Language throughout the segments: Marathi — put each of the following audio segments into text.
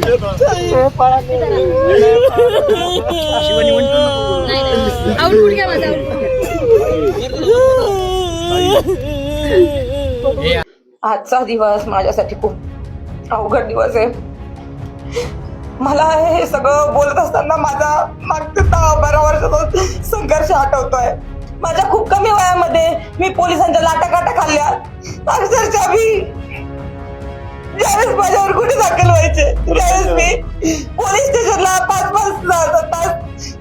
आउटपुट घ्या माझा आजचा दिवस माझ्यासाठी खूप अवघड दिवस आहे. मला हे सगळं बोलत असताना माझा मागच्या 10-12 वर्षाचा संघर्ष आठवतोय. माझ्या खूप कमी वयामध्ये मी पोलिसांच्या लाटाकाटा खाल्ल्या. अक्षरशः मी ज्यावेळेस माझ्यावर गुन्हे दाखल व्हायचे त्यावेळेस मी पोलीस स्टेशनला 5-5 तास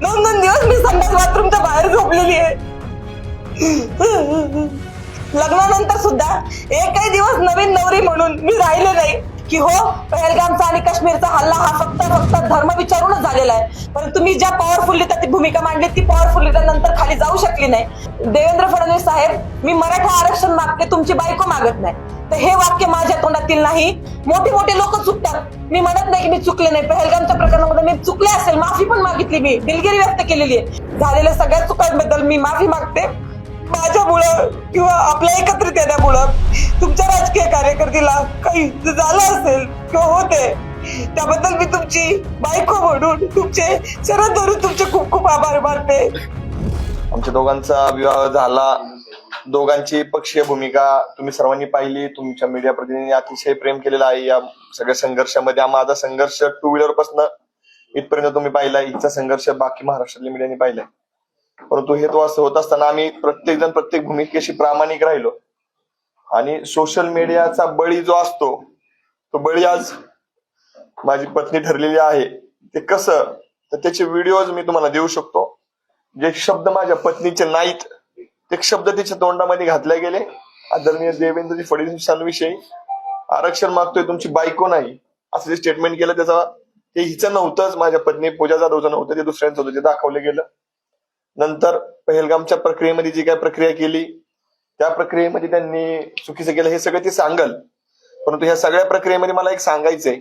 2-2 दिवस मी संडास बाथरूमच्या बाहेर झोपलेली आहे. लग्नानंतर सुद्धा एकही दिवस नवीन नवरी म्हणून मी राहिले नाही की हो पहलगामचा आणि काश्मीरचा हल्ला हा फक्त धर्म विचारूनच झालेला आहे. परंतु मी ज्या पॉवरफुली ती भूमिका मांडली ती पॉवरफुली नंतर खाली जाऊ शकली नाही. देवेंद्र फडणवीस साहेब, मी मराठा आरक्षण मागते, तुमची बायको मागत नाही. तर हे वाक्य माझ्या तोंडातील नाही. मोठे लोक चुकतात. मी म्हणत नाही की मी चुकले नाही. पहलगामच्या प्रकरणामध्ये मी चुकले असेल, माफी पण मागितली, मी दिलगिरी व्यक्त केलेली आहे. झालेल्या सगळ्या चुकांबद्दल मी माफी मागते. माझ्यामुळं किंवा आपल्या एकत्रित येण्यामुळं तुमच्या राजकीय कार्यकर्त्याला काही झालं असेल किंवा होते त्याबद्दल मी तुमची बायको म्हणून तुमचे चरण धरून तुमचे खूप खूप आभार मानते. आमच्या दोघांचा विवाह झाला. दोघांची पक्षीय भूमिका तुम्ही सर्वांनी पाहिली. तुमच्या मीडिया प्रतिनिधींनी अतिशय प्रेम केलेलं आहे या सगळ्या संघर्षामध्ये. माझा संघर्ष 2 व्हीलर पासून इथपर्यंत तुम्ही पाहिलाय. हिचा संघर्ष बाकी महाराष्ट्रातल्या मीडियाने पाहिलाय. परंतु हे तो असं होत असताना आम्ही प्रत्येक जण प्रत्येक भूमिकेशी प्रामाणिक राहिलो. आणि सोशल मीडियाचा बळी जो असतो तो बळी आज माझी पत्नी ठरलेली आहे. ते कसं तर त्याचे व्हिडिओज मी तुम्हाला देऊ शकतो. जे शब्द माझ्या पत्नीचे नाहीत ते शब्द तिच्या तोंडामध्ये घातले गेले. आदरणीय देवेंद्रजी फडणवीसांविषयी आरक्षण मागतोय, तुमची बायको नाही, असं जे स्टेटमेंट केलं त्याचा ते हिचं नव्हतंच, माझ्या पत्नी पूजा जाधवचं नव्हतं, ते दुसऱ्यांचं होतं, ते दाखवलं गेलं. नंतर पहलगामच्या प्रक्रियेमध्ये जी काय प्रक्रिया केली त्या प्रक्रियेमध्ये त्यांनी चुकीचं केलं हे सगळं ते सांगल. परंतु ह्या सगळ्या प्रक्रियेमध्ये मला एक सांगायचंय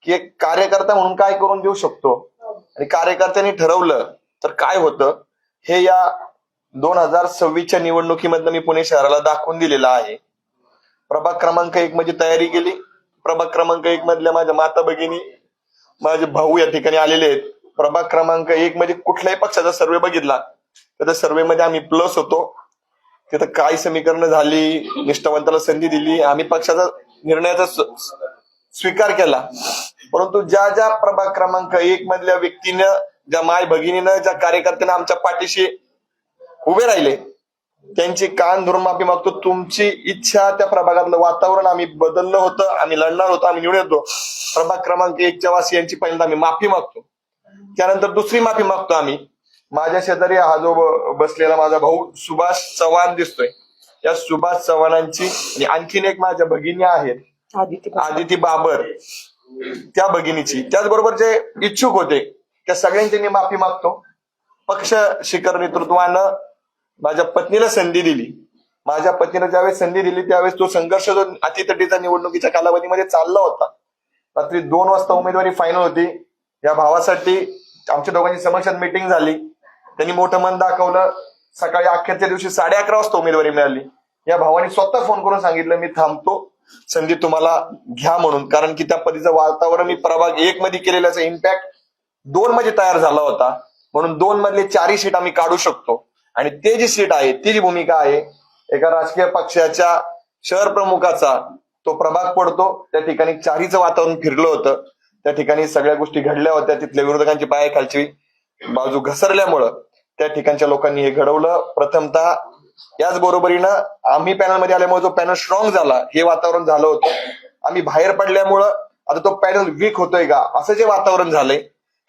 की एक कार्यकर्ता म्हणून काय करून देऊ शकतो आणि कार्यकर्त्यांनी ठरवलं तर काय होतं हे या 2026च्या निवडणुकीमधनं मी पुणे शहराला दाखवून दिलेलं आहे. प्रभाग क्रमांक 1 मध्ये तयारी केली. प्रभाग क्रमांक 1 मधल्या माझ्या माता भगिनी, माझे भाऊ या ठिकाणी आलेले आहेत. प्रभाग क्रमांक 1 मध्ये कुठल्याही पक्षाचा सर्वे बघितला तर त्या सर्वे मध्ये आम्ही प्लस होतो. तिथं काय समीकरण झाली, निष्ठावंताला संधी दिली, आम्ही पक्षाचा निर्णयाचा स्वीकार केला. परंतु ज्या ज्या प्रभाग क्रमांक 1 मधल्या व्यक्तीनं, ज्या माय भगिनीनं, ज्या कार्यकर्त्यांना आमच्या पाठीशी उभे राहिले त्यांची कान धरून माफी मागतो. तुमची इच्छा, त्या प्रभागातलं वातावरण आम्ही बदललं होतं, आम्ही लढणार होतो, आम्ही निवडून येतो. प्रभाग क्रमांक 1च्या वासियांची पहिल्यांदा आम्ही माफी मागतो. त्यानंतर दुसरी माफी मागतो आम्ही. माझ्या शेजारी हा जो बसलेला माझा भाऊ सुभाष चव्हाण दिसतोय, या सुभाष चव्हाणांची आणि आणखीन एक माझ्या भगिनी आहेत आदिती बाबर, त्या भगिनीची, त्याचबरोबर जे इच्छुक होते त्या सगळ्यांची मी माफी मागतो. पक्ष शिखर नेतृत्वानं माझ्या पत्नीला संधी दिली. माझ्या पत्नीला ज्यावेळेस संधी दिली त्यावेळेस तो संघर्ष जो अतितटीचा निवडणुकीच्या कालावधीमध्ये चालला होता. रात्री 2 वाजता उमेदवारी फायनल होती. या भावासाठी आमच्या दोघांची समक्षात मीटिंग झाली. त्यांनी मोठं मन दाखवलं. सकाळी अखेरच्या दिवशी 11:30 वाजता उमेदवारी मिळाली. या भावाने स्वतः फोन करून सांगितलं मी थांबतो, संधी तुम्हाला घ्या म्हणून. कारण की त्या पद्धतीचं वातावरण मी प्रभाग 1 मध्ये केलेल्याचा इम्पॅक्ट 2 मध्ये तयार झाला होता. म्हणून 2 मधले 4 सीट आम्ही काढू शकतो. आणि ते जी सीट आहे, ती जी भूमिका आहे, एका राजकीय पक्षाच्या शहर प्रमुखाचा तो प्रभाग पडतो. त्या ठिकाणी 4हीचं वातावरण फिरलं होतं. त्या ठिकाणी सगळ्या गोष्टी घडल्या होत्या. तिथल्या विरोधकांची पायाखालची बाजू घसरल्यामुळं त्या ठिकाणच्या लोकांनी हे घडवलं. प्रथमतः याच बरोबरीनं आम्ही पॅनलमध्ये आल्यामुळे जो पॅनल स्ट्रॉंग झाला हे वातावरण झालं होतं. आम्ही बाहेर पडल्यामुळं आता तो पॅनल वीक होतोय का असं जे वातावरण झालंय,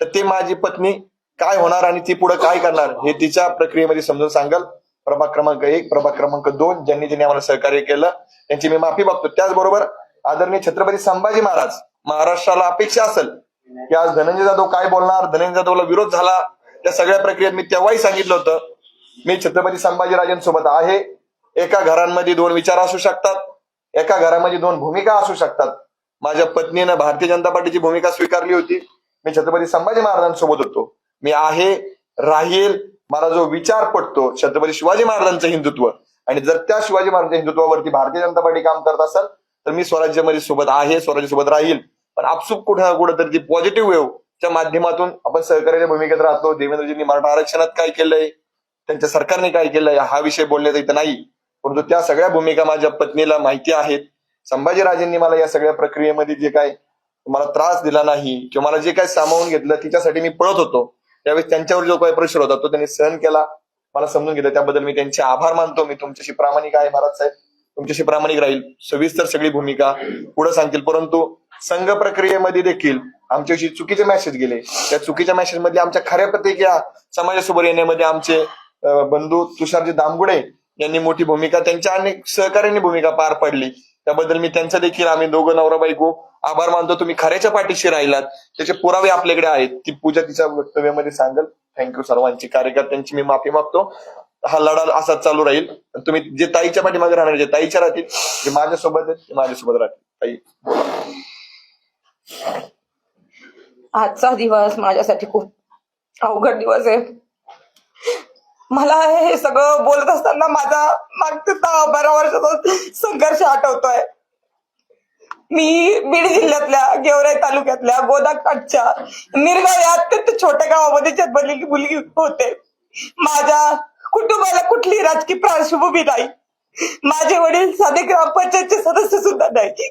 तर ते माझी पत्नी काय होणार आणि ती पुढे काय करणार हे तिच्या प्रक्रियेमध्ये समजून सांगाल. प्रभाग क्रमांक 1, प्रभाग क्रमांक 2 ज्यांनी आम्हाला सहकार्य केलं त्यांची मी माफी मागतो. त्याचबरोबर आदरणीय छत्रपती संभाजी महाराज, महाराष्ट्राला अपेक्षा असेल की आज धनंजय जाधव काय बोलणार, धनंजय जाधवला विरोध झाला, त्या सगळ्या प्रक्रियेत मी तेव्हाही सांगितलं होतं मी छत्रपती संभाजीराजांसोबत आहे. एका घरांमध्ये 2 विचार असू शकतात, एका घरामध्ये 2 भूमिका असू शकतात. माझ्या पत्नीनं भारतीय जनता पार्टीची भूमिका स्वीकारली होती. मी छत्रपती संभाजी महाराजांसोबत होतो. मी आहे, राहील. मला जो विचार पडतो छत्रपती शिवाजी महाराजांचं हिंदुत्व, आणि जर त्या शिवाजी महाराजांच्या हिंदुत्वावरती भारतीय जनता पार्टी काम करत असेल तर मी स्वराज्यामध्ये सोबत आहे, स्वराज्यासोबत राहील. पण आपसूक कुठं जी पॉझिटिव्ह वेव्हच्या माध्यमातून आपण सहकार्याच्या भूमिकेत राहतो. देवेंद्रजींनी मराठा आरक्षणात काय केलंय, त्यांच्या सरकारने काय केलंय हा विषय बोलण्याचा इथं नाही, परंतु त्या सगळ्या भूमिका माझ्या पत्नीला माहिती आहेत. संभाजीराजेंनी मला या सगळ्या प्रक्रियेमध्ये जे काय मला त्रास दिला नाही किंवा मला जे काय सामावून घेतलं तिच्यासाठी मी पळत होतो, त्यावेळेस त्यांच्यावर जो काही प्रेशर होता तो त्यांनी सहन केला, मला समजून घेतलं. त्याबद्दल मी त्यांचे आभार मानतो. मी तुमच्याशी प्रामाणिक आहे महाराज साहेब, तुमच्याशी प्रामाणिक राहील. सविस्तर सगळी भूमिका पुढे सांगतील. परंतु संघ प्रक्रियेमध्ये देखील आमच्याविषयी चुकीचे मेसेज गेले. त्या चुकीच्या मेसेज मध्ये आमच्या खऱ्या प्रतिक्रिया समाजासमोर येण्यामध्ये आमचे बंधू तुषारजी दामगुडे यांनी मोठी भूमिका, त्यांच्या अनेक सहकार्याने भूमिका पार पडली. त्याबद्दल मी त्यांचा देखील आम्ही दोघं नवरा बायको आभार मानतो. तुम्ही खऱ्याच्या पाठीशी राहिलात, त्याचे पुरावे आपल्याकडे आहेत. ती पूजा तिच्या वक्तव्यामध्ये सांगेल. थँक्यू सर्वांची, कार्यकर्त्यांची मी माफी मागतो. हा लढा असाच चालू राहील. तुम्ही जे ताईच्या पाठीमागे राहणार, जे ताईच्या राहतील, जे माझ्यासोबत आहेत ते माझ्यासोबत राहतील. ताई आजचा दिवस माझ्यासाठी खूप अवघड दिवस आहे. मला हे सगळं बोलत असताना माझा मागच्या 10-12 वर्षाचा संघर्ष आठवतोय. मी बीड जिल्ह्यातल्या गेवराई तालुक्यातल्या गोदाकाठच्या निरगाव या अत्यंत छोट्या गावामध्ये जन्मलेली मुलगी होते. माझ्या कुटुंबाला कुठली राजकीय पार्श्वभूमी नाही. माझे वडील साधे ग्रामपंचायतचे सदस्य सुद्धा नाही.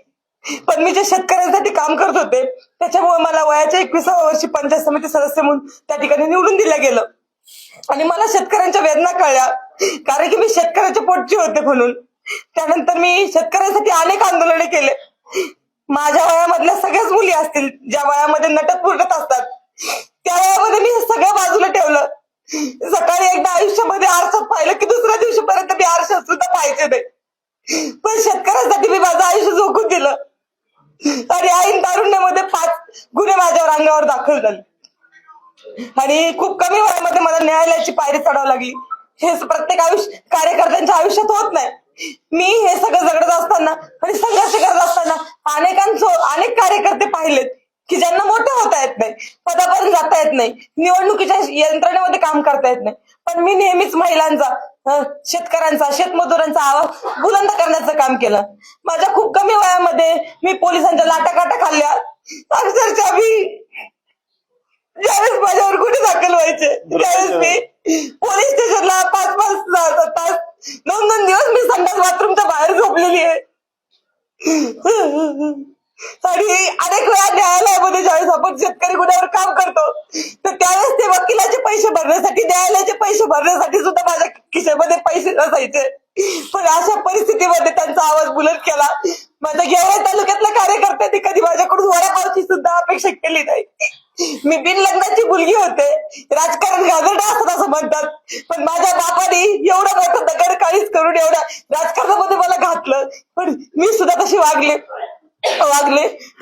पण मी जे शेतकऱ्यांसाठी काम करत होते त्याच्यामुळे मला वयाच्या 21व्या वर्षी पंचायत समिती सदस्य म्हणून त्या ठिकाणी निवडून दिलं गेलं. आणि मला शेतकऱ्यांच्या वेदना कळल्या, कारण की मी शेतकऱ्याच्या पोटची होते म्हणून. त्यानंतर मी शेतकऱ्यांसाठी अनेक आंदोलने केले. माझ्या वयामधल्या सगळ्याच मुली असतील ज्या वयामध्ये नटत फुटत असतात, त्या वयामध्ये मी हे सगळं बाजूला ठेवलं. सकाळी एकदा आयुष्यामध्ये आरशात पाहिलं की दुसऱ्या दिवशीपर्यंत मी आरशात सुद्धा पाहायचे नाही. पण शेतकऱ्यांसाठी मी माझं आयुष्य झोकून दिलं. आणि ऐन तारुण्यामध्ये 5 गुन्हे माझ्यावर अंगावर दाखल झाले आणि खूप कमी वयामध्ये मला न्यायालयाची पायरी चढावी लागली. हे प्रत्येक कार्यकर्त्यांच्या आयुष्यात होत नाही. मी हे सगळं जगत असताना आणि संघर्ष करत असताना अनेक कार्यकर्ते पाहिलेत की ज्यांना मोठं होता येत नाही, पदापर्यंत जाता येत नाही, निवडणुकीच्या यंत्रणेमध्ये काम करता येत नाही. पण मी नेहमीच महिलांचा, शेतकऱ्यांचा, शेतमजुरांचा आवाज बुलंद करण्याचं काम केलं. माझ्या खूप कमी वयामध्ये मी पोलिसांच्या लाटाकाटा खाल्ल्या. अक्षरशः मी ज्यावेळेस माझ्यावर गुन्हे दाखल व्हायचे त्यावेळेस मी पोलीस स्टेशनला 5-5 तास 2-2 दिवस मी संडास बाथरूमच्या बाहेर झोपलेली आहे. आणि अनेक वेळा न्यायालयामध्ये ज्यावेळेस आपण शेतकरी गुन्ह्यावर काम करतो तर त्यावेळेस ते वकिलाचे पैसे भरण्यासाठी, न्यायालयाचे पैसे भरण्यासाठी सुद्धा माझ्या खिशामध्ये पैसे नसायचे. पण अशा परिस्थितीमध्ये त्यांचा आवाज बुलंद केला. माझ्या गेवराई तालुक्यातल्या कार्यकर्त्यांनी कधी माझ्याकडून वडापावची सुद्धा अपेक्षा केली नाही. मी बिनलग्नाची मुलगी होते. राजकारण घागरडं असतं असं म्हणतात, पण माझ्या बापाने एवढं मोठं दगड काळीच करून एवढ्या राजकारणामध्ये मला घातलं. पण मी सुद्धा तशी वागले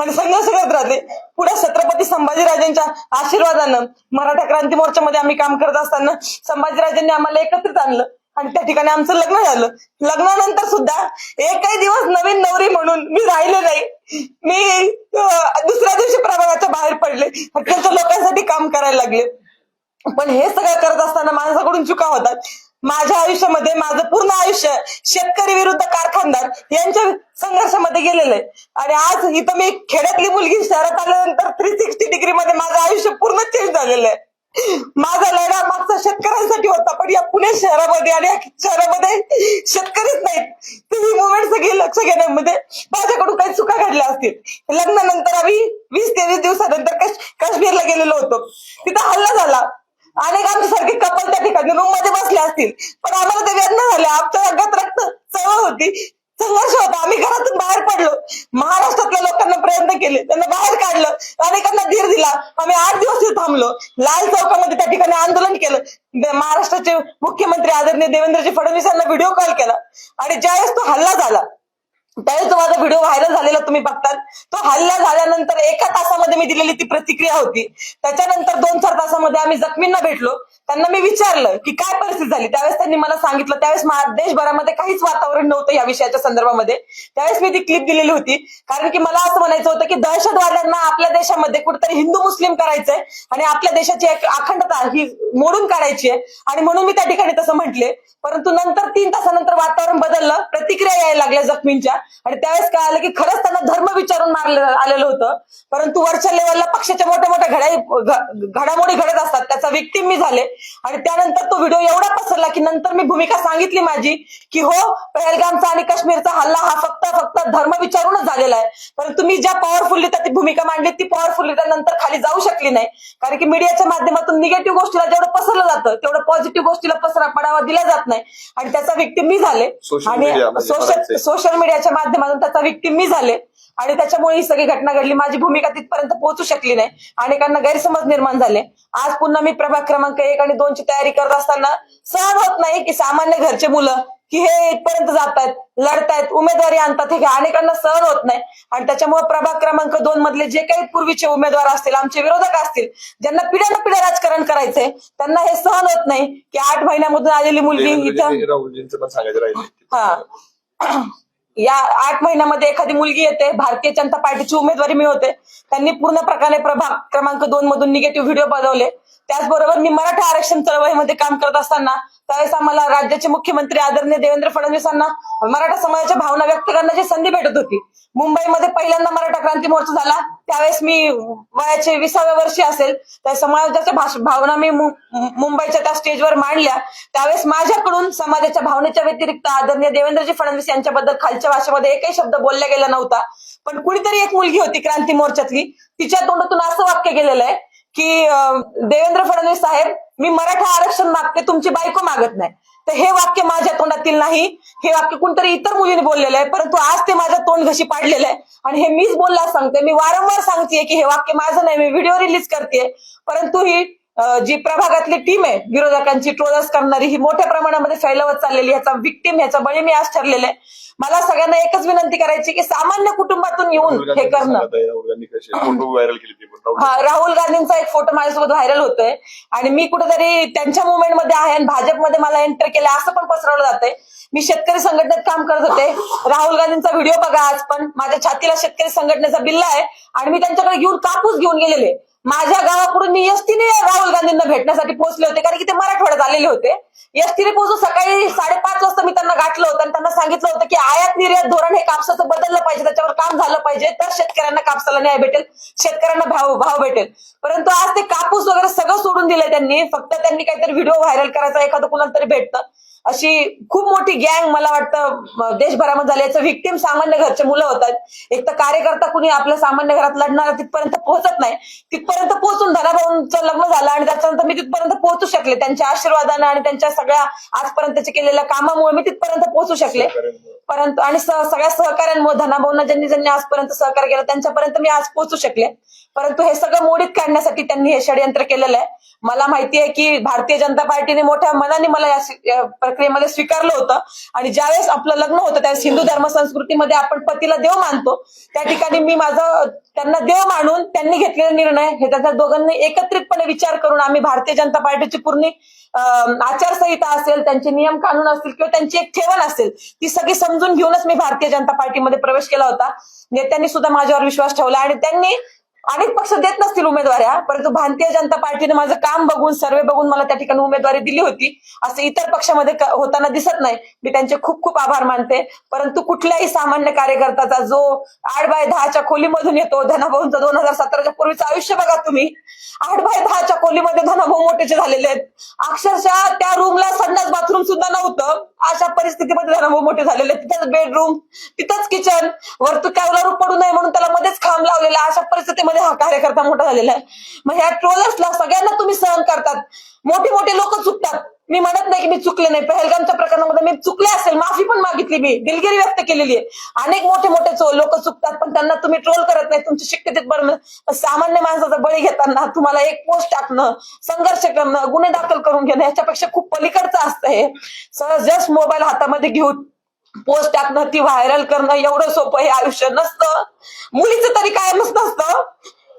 आणि संघर्ष करत राहते. पुढे छत्रपती संभाजीराजांच्या आशीर्वादानं मराठा क्रांती मोर्चामध्ये आम्ही काम करत असताना संभाजीराजांनी आम्हाला एकत्रित आणलं आणि त्या ठिकाणी आमचं लग्न झालं. लग्नानंतर सुद्धा एकही दिवस नवीन नवरी म्हणून मी राहिले नाही. मी दुसऱ्या दिवशी प्रभागाच्या बाहेर पडले, त्यांच्या लोकांसाठी काम करायला लागले. पण हे सगळं करत असताना माझ्याकडून चुका होतात. माझ्या आयुष्यामध्ये माझं पूर्ण आयुष्य शेतकरी विरुद्ध कारखानदार यांच्या संघर्षामध्ये गेलेलं आहे. आणि आज इथं मी खेड्यातली मुलगी शहरात आल्यानंतर 360 डिग्री मध्ये माझं आयुष्य पूर्ण चेंज झालेलं आहे. माझा लढा मागचा शेतकऱ्यांसाठी होता, पण या पुणे शहरामध्ये आणि शहरामध्ये शेतकरीच नाहीत. तर ही मुवमेंट सगळी लक्ष घेण्यामध्ये माझ्याकडून काही चुका घडल्या असतील. लग्नानंतर आम्ही 20-23 दिवसानंतर काश्मीरला गेलेलो होतो. तिथं हल्ला झाला. अनेक आमच्यासारखे कपल त्या ठिकाणी रूम मध्ये बसले असतील, पण आम्हाला ते वेदना झाल्या. आमच्या अंगात रक्त चळवळ होती, संघर्ष होता. आम्ही घरातून बाहेर पडलो. महाराष्ट्रातल्या लोकांना प्रयत्न केले, त्यांना बाहेर काढलं, अनेकांना धीर दिला. आम्ही 8 दिवस तिथे थांबलो. लाल चौकामध्ये त्या ठिकाणी आंदोलन केलं. महाराष्ट्राचे मुख्यमंत्री आदरणीय देवेंद्रजी फडणवीस यांना व्हिडिओ कॉल केला. आणि ज्यावेळेस तो हल्ला झाला त्यावेळेस तो माझा व्हिडिओ व्हायरल झालेला तुम्ही बघतात. तो हल्ला झाल्यानंतर 1 तासामध्ये मी दिलेली ती प्रतिक्रिया होती. त्याच्यानंतर 2-4 तासामध्ये आम्ही जखमींना भेटलो. त्यांना मी विचारलं की काय परिस्थिती झाली, त्यावेळेस त्यांनी मला सांगितलं. त्यावेळेस देशभरामध्ये काहीच वातावरण नव्हतं या विषयाच्या संदर्भामध्ये. त्यावेळेस मी ती क्लिप दिलेली होती, कारण की मला असं म्हणायचं होतं की दहशतवाद्यांना आपल्या देशामध्ये कुठेतरी हिंदू मुस्लिम करायचंय आणि आपल्या देशाची एक अखंडता ही मोडून काढायची आहे, आणि म्हणून मी त्या ठिकाणी तसं म्हटले. परंतु नंतर 3 तासानंतर वातावरण बदललं, प्रतिक्रिया यायला लागल्या जखमींच्या, आणि त्यावेळेस कळालं की खरंच त्यांना धर्म विचारून मारलं आलेलं होतं. परंतु वरच्या लेवलला पक्षाच्या मोठ्या मोठ्या घडामोडी घडत असतात, त्याचा विक्टीम मी झाले. आणि त्यानंतर तो व्हिडिओ एवढा पसरला की नंतर मी भूमिका सांगितली माझी की हो, पहलगामचा आणि काश्मीरचा हल्ला हा फक्त धर्म विचारूनच झालेला आहे. परंतु मी ज्या पॉवरफुलरित्या ती भूमिका मांडली, ती पॉवरफुलरित्या नंतर खाली जाऊ शकली नाही, कारण की मीडियाच्या माध्यमातून निगेटिव्ह गोष्टीला जेवढं पसरलं जातं तेवढं पॉझिटिव्ह गोष्टीला पडावा दिला जात नाही, आणि त्याचा विक्टीम मी झाले. आणि सोशल मीडियाच्या माध्यमातून त्याचा विक्टीम मी झाले, आणि त्याच्यामुळे ही सगळी घटना घडली. माझी भूमिका तिथपर्यंत पोहोचू शकली नाही, अनेकांना गैरसमज निर्माण झाले. आज पुन्हा मी प्रभाग क्रमांक 1 आणि 2 ची तयारी करत असताना सहन होत नाही की सामान्य घरचे मुलं की हे इथपर्यंत जातायत, लढतायत, उमेदवारी आणतात, हे अनेकांना सहन होत नाही. आणि त्याच्यामुळे प्रभाग क्रमांक 2 मधले जे काही पूर्वीचे उमेदवार असतील, आमचे विरोधक असतील, ज्यांना पिढ्यानपिढ्या राजकारण करायचंय, त्यांना हे सहन होत नाही की 8 महिन्यामधून आलेली मुलगी इथं राहुलजींचं पण सांगायचं राहिले. हा, या 8 महिन्यामध्ये एखादी मुलगी येते, भारतीय जनता पार्टीची उमेदवारी मिळवते. त्यांनी पूर्ण प्रकारे प्रभाग क्रमांक 2 मधून निगेटिव्ह व्हिडिओ बनवले. त्याचबरोबर मी मराठा आरक्षण चळवळीमध्ये काम करत असताना त्यावेळेस आम्हाला राज्याचे मुख्यमंत्री आदरणीय देवेंद्र फडणवीसांना मराठा समाजाच्या भावना व्यक्त करण्याची संधी भेटत होती. मुंबईमध्ये पहिल्यांदा मराठा क्रांती मोर्चा झाला, त्यावेळेस मी वयाचे 20व्या वर्षी असेल, त्या समाजाच्या भावना मी मुंबईच्या त्या स्टेजवर मांडल्या. त्यावेळेस माझ्याकडून समाजाच्या भावनेच्या व्यतिरिक्त आदरणीय देवेंद्रजी फडणवीस यांच्याबद्दल खालच्या भाषेमध्ये एकही शब्द बोलला गेला नव्हता. पण कुणीतरी एक मुलगी होती क्रांती मोर्चातली, तिच्या तोंडातून असं वाक्य गेलेलं आहे की देवेंद्र फडणवीस साहेब, मी मराठा आरक्षण मागते, तुमची बायको मागत नाही. तर हे वाक्य माझ्या तोंडातील नाही, हे वाक्य कोणतरी इतर मुलीने बोललेलं आहे, परंतु आज ते माझ्या तोंड घशी पाडलेलं आहे. आणि हे मीच बोलला सांगते, मी वारंवार सांगतेय की हे वाक्य माझं नाही, मी व्हिडिओ रिलीज करते. परंतु ही जी प्रभागातली टीम आहे विरोधकांची ट्रोलर्स करणारी, ही मोठ्या प्रमाणामध्ये फैलावत चाललेली, ह्याचा विक्टीम, ह्याचा बळी मी आज ठरलेला आहे. मला सगळ्यांना एकच विनंती करायची की सामान्य कुटुंबातून येऊन हे करणं. राहुल गांधींचा एक फोटो माझ्यासोबत व्हायरल होतोय, आणि मी कुठेतरी त्यांच्या मुवमेंटमध्ये आहे आणि भाजपमध्ये मला एंटर केलं असं पण पसरवलं जातंय. मी शेतकरी संघटनेत काम करत होते. राहुल गांधींचा व्हिडिओ बघा, आज पण माझ्या छातीला शेतकरी संघटनेचा बिल्ला आहे, आणि मी त्यांच्याकडे कापूस घेऊन गेलेले. माझ्या गावाकडून मी एसटीने राहुल गांधींना भेटण्यासाठी पोहोचले होते, कारण की ते मराठवाड्यात आलेले होते. एसटीने पोहोचून सकाळी 5:30 वाजता मी त्यांना गाठलं होतं आणि त्यांना सांगितलं होतं की आयात निर्यात धोरण हे कापसाचं बदललं पाहिजे, त्याच्यावर काम झालं पाहिजे, तर शेतकऱ्यांना कापसाला न्याय भेटेल, शेतकऱ्यांना भाव भेटेल. परंतु आज ते कापूस वगैरे सगळं सोडून दिलंय त्यांनी. फक्त त्यांनी काहीतरी व्हिडिओ व्हायरल करायचा, एखादं कुणाला तरी भेटतं, अशी खूप मोठी गँग मला वाटतं देशभरामध्ये झाली. याचं व्हिक्टीम सामान्य घरचे मुलं होतात. एक तर कार्यकर्ता कुणी आपल्या सामान्य घरात लढणारा तिथपर्यंत पोहोचत नाही. तिथपर्यंत पोहोचून धनाभाऊंचं लग्न झालं, आणि त्याच्यानंतर मी तिथपर्यंत पोहोचू शकले. त्यांच्या आशीर्वादानं आणि त्यांच्या सगळ्या आजपर्यंतच्या केलेल्या कामामुळे मी तिथपर्यंत पोहोचू शकले. परंतु आणि सगळ्या सहकार्यांमुळे, धनाभाऊंना ज्यांनी आजपर्यंत सहकार्य केलं त्यांच्यापर्यंत मी आज पोहोचू शकले. परंतु हे सगळं मोडीत काढण्यासाठी त्यांनी हे षडयंत्र केलेलं आहे. मला माहिती आहे की भारतीय जनता पार्टीने मोठ्या मनाने मला या प्रक्रियेमध्ये स्वीकारलं होतं, आणि ज्यावेळेस आपलं लग्न होतं त्यावेळेस हिंदू धर्म संस्कृतीमध्ये आपण पतीला देव मानतो, त्या ठिकाणी मी त्यांना देव मानून त्यांनी घेतलेला निर्णय हे त्यांच्या दोघांनी एकत्रितपणे विचार करून आम्ही भारतीय जनता पार्टीची पूर्ण आचारसंहिता असेल, त्यांचे नियम कानून असतील किंवा त्यांची एक ठेवण असेल, ती सगळी समजून घेऊनच मी भारतीय जनता पार्टीमध्ये प्रवेश केला होता. नेत्यांनी सुद्धा माझ्यावर विश्वास ठेवला, आणि त्यांनी अनेक पक्ष देत नसतील उमेदवाऱ्या, परंतु भारतीय जनता पार्टीने माझं काम बघून, सर्वे बघून मला त्या ठिकाणी उमेदवारी दिली होती. असं इतर पक्षामध्ये होताना दिसत नाही. मी त्यांचे खूप खूप आभार मानते. परंतु कुठल्याही सामान्य कार्यकर्त्याचा जो 8x10च्या खोलीमधून येतो, धनाभाऊंचं 2017च्या पूर्वीचं आयुष्य बघा तुम्ही, 8x10च्या खोलीमध्ये धनाभाऊ मोठेचे झालेले आहेत. अक्षरशः त्या रूमला संडास बाथरूम सुद्धा नव्हतं, अशा परिस्थितीमध्ये धनाभाऊ मोठे झालेले. तिथंच बेडरूम, तिथंच किचन, वरतून कॅवलर पडू नये म्हणून त्याला मध्येच खांब लावलेला, अशा परिस्थितीमध्ये हा कार्यकर्ता मोठा झालेला आहे. मग ह्या ट्रोलर्सला सगळ्यांना तुम्ही सहन करतात. मोठे लोक चुकतात, मी म्हणत नाही की मी चुकले नाही. पहलगामच्या प्रकरणामध्ये मी चुकले असेल, माफी पण मागितली, मी दिलगिरी व्यक्त केलेली आहे. अनेक मोठे लोक चुकतात, पण त्यांना तुम्ही ट्रोल करत नाही, तुमची शिक्केत बनणं. सामान्य माणसाचा बळी घेताना तुम्हाला एक पोस्ट टाकणं, संघर्ष करणं, गुन्हे दाखल करून घेणं, याच्यापेक्षा खूप पलीकडचं असतं हे. जस्ट मोबाईल हातामध्ये घेऊन पोस्ट टाकणं, ती व्हायरल करणं एवढं सोपं हे आयुष्य नसतं. मुलीचं तरी कायमच नसतं.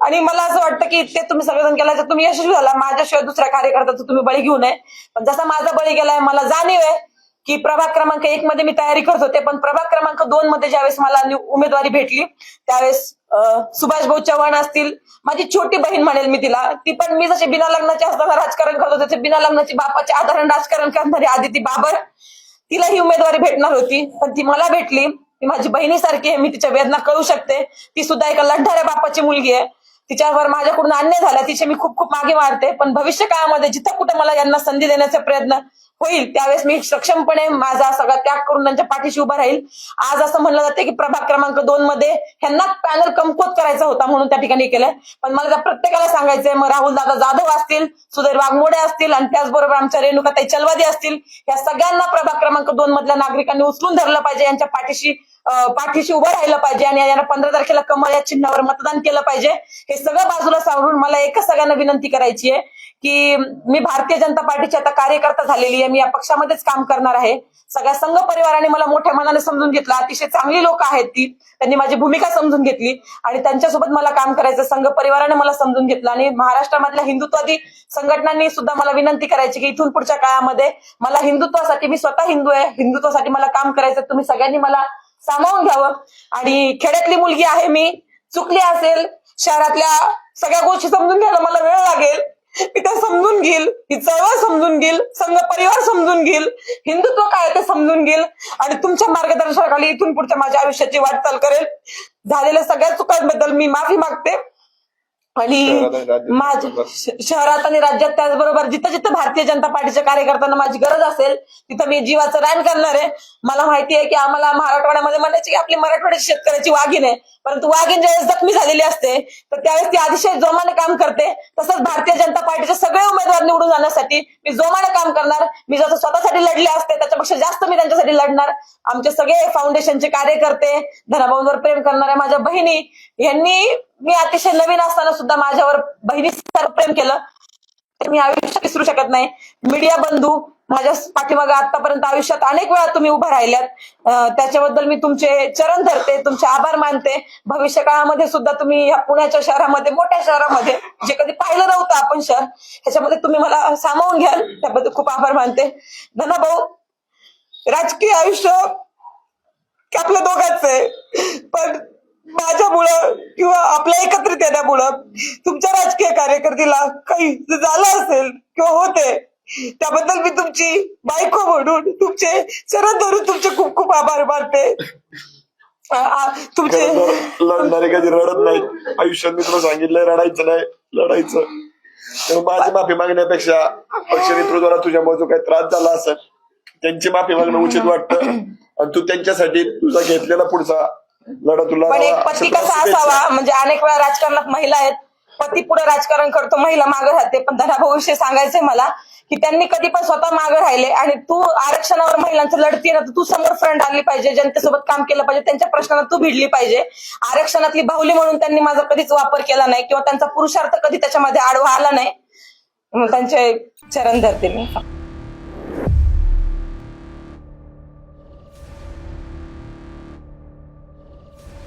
आणि मला असं वाटतं की ते तुम्ही सगळेजण केलं तर तुम्ही यशस्वी झाला, माझ्याशिवाय दुसऱ्या कार्यकर्त्याचा तुम्ही बळी घेऊ नये. पण जसा माझा बळी गेलाय, मला जाणीव आहे की प्रभाग क्रमांक 1 मध्ये मी तयारी करत होते, पण प्रभाग क्रमांक 2 मध्ये ज्यावेळेस मला उमेदवारी भेटली त्यावेळेस सुभाष भाऊ चव्हाण असतील, माझी छोटी बहीण म्हणेल मी तिला, ती पण मी जशी बिना लग्नाची असताना राजकारण करत होते, बिना लग्नाची बापाचे आधारण राजकारण करणारी आदिती बाबर, तिला ही उमेदवारी भेटणार होती पण ती मला भेटली. ती माझी बहिणीसारखी आहे, मी तिच्या वेदना कळू शकते. ती सुद्धा एका लढणाऱ्या बापाची मुलगी आहे, तिच्यावर माझ्याकडून अन्याय झाला, तिचे मी खूप खूप मागे मारते. पण भविष्य काळामध्ये जिथं कुठे मला यांना संधी देण्याचा प्रयत्न होईल त्यावेळेस मी सक्षमपणे माझा सगळा त्याग करून त्यांच्या पाठीशी उभा राहील. आज असं म्हणलं जाते की प्रभाग क्रमांक 2 मध्ये ह्यांना पॅनल कमकुवत करायचा होता म्हणून त्या ठिकाणी केलंय, पण मला त्या प्रत्येकाला सांगायचंय, मग राहुल दादा जाधव असतील, सुधीर वाघमोडे असतील आणि त्याचबरोबर आमच्या रेणुकाताई चलवादी असतील, या सगळ्यांना प्रभाग क्रमांक 2 मधल्या नागरिकांनी उचलून धरलं पाहिजे, यांच्या पाठीशी उभं राहिलं पाहिजे आणि यांना 15 तारखेला कमळ या चिन्हावर मतदान केलं पाहिजे. हे सगळं बाजूला सावरून मला एकच सगळ्यांना विनंती करायची आहे की मी भारतीय जनता पार्टीची आता कार्यकर्ता झालेली आहे, मी या पक्षामध्येच काम करणार आहे. सगळ्या संघ परिवाराने मला मोठ्या मनाने समजून घेतलं, अतिशय चांगली लोक आहेत ती, त्यांनी माझी भूमिका समजून घेतली आणि त्यांच्यासोबत मला काम करायचं, संघ परिवाराने मला समजून घेतलं. आणि महाराष्ट्रामधल्या हिंदुत्ववादी संघटनांनी सुद्धा मला विनंती करायची की इथून पुढच्या काळामध्ये मला हिंदुत्वासाठी, मी स्वतः हिंदू आहे, हिंदुत्वासाठी मला काम करायचं, तुम्ही सगळ्यांनी मला सामावून घ्यावं. आणि खेड्यातली मुलगी आहे मी, चुकली असेल, शहरातल्या सगळ्या गोष्टी समजून घ्यायला मला वेळ लागेल, मी ते समजून घेईल, ही चळवळ समजून घेईल, संघ परिवार समजून घेईल, हिंदुत्व काय ते समजून घेईल आणि तुमच्या मार्गदर्शनाखाली इथून पुढच्या माझ्या आयुष्याची वाटचाल करेल. झालेल्या सगळ्या चुकांबद्दल मी माफी मागते आणि माझ्या शहरात आणि राज्यात त्याचबरोबर जिथं जिथं भारतीय जनता पार्टीच्या कार्यकर्त्यांना माझी गरज असेल तिथं मी जीवाचं रान करणार आहे. मला माहिती आहे की आम्हाला मराठवाड्यामध्ये म्हणायचे की आपली मराठवाड्याची शेतकऱ्याची वाघीण आहे, परंतु वाघीण ज्यावेळेस जखमी झालेली असते तर त्यावेळेस ती अतिशय जोमाने काम करते. तसंच भारतीय जनता पार्टीचे सगळे उमेदवार निवडून जाण्यासाठी मी जोमाने काम करणार. मी जसं स्वतःसाठी लढले असते त्याच्यापेक्षा जास्त मी त्यांच्यासाठी लढणार. आमचे सगळे फाउंडेशनचे कार्यकर्ते, धनाभाऊंवर प्रेम करणाऱ्या माझ्या बहिणी, यांनी मी अतिशय नवीन असताना सुद्धा माझ्यावर बहिणीसारखं प्रेम केलं, मी आयुष्यात विसरू शकत नाही. मीडिया बंधू माझ्या पाठीमागे आतापर्यंत आयुष्यात अनेक वेळा तुम्ही उभा राहिल्यात, त्याच्याबद्दल मी तुमचे चरण धरते, तुमचे आभार मानते. भविष्य काळामध्ये सुद्धा तुम्ही या पुण्याच्या शहरामध्ये, मोठ्या शहरामध्ये जे कधी पाहिलं नव्हतं आपण शहर, ह्याच्यामध्ये तुम्ही मला सामावून घ्याल, त्याबद्दल खूप आभार मानते. धनाभाऊ, राजकीय आयुष्य आपल्या दोघांचं आहे, पण माझ्यामुळं किंवा आपल्या एकत्रित येण्यामुळं तुमच्या राजकीय कारकिर्दीला काही झालं असेल किंवा होते, त्याबद्दल मी तुमची बायको म्हणून तुमचे चरण धरून तुमचे खूप खूप आभार मानते. तुमचे लढणारे कधी रडत नाहीत आयुष्यात, मी तुला सांगितलंय रडायचं नाही, लढायचं. तर माझी माफी मागण्यापेक्षा पक्ष नेतृत्वाला तुझ्यामुळे जो काही त्रास झाला असेल त्यांची माफी मागणं उचित वाटतं आणि तू त्यांच्यासाठी तुझा घेतलेला पुढचा लढा तुला. पण एक पती कसा असावा, म्हणजे अनेक वेळा राजकारणात महिला आहेत, पती पुढे राजकारण करतो, महिला मागे राहते, पण धनाभाऊ विषयी सांगायचंय मला की त्यांनी कधी पण स्वतः मागे राहिले आणि तू आरक्षणावर महिलांचं लढतीये ना, तर तू समोर फ्रंट आली पाहिजे, जनतेसोबत काम केलं पाहिजे, त्यांच्या प्रश्नाला तू भिडली पाहिजे. आरक्षणातली बाहुली म्हणून त्यांनी माझा कधीच वापर केला नाही किंवा त्यांचा पुरुषार्थ कधी त्याच्यामध्ये आडवा आला नाही. त्यांचे चरण धरते मी.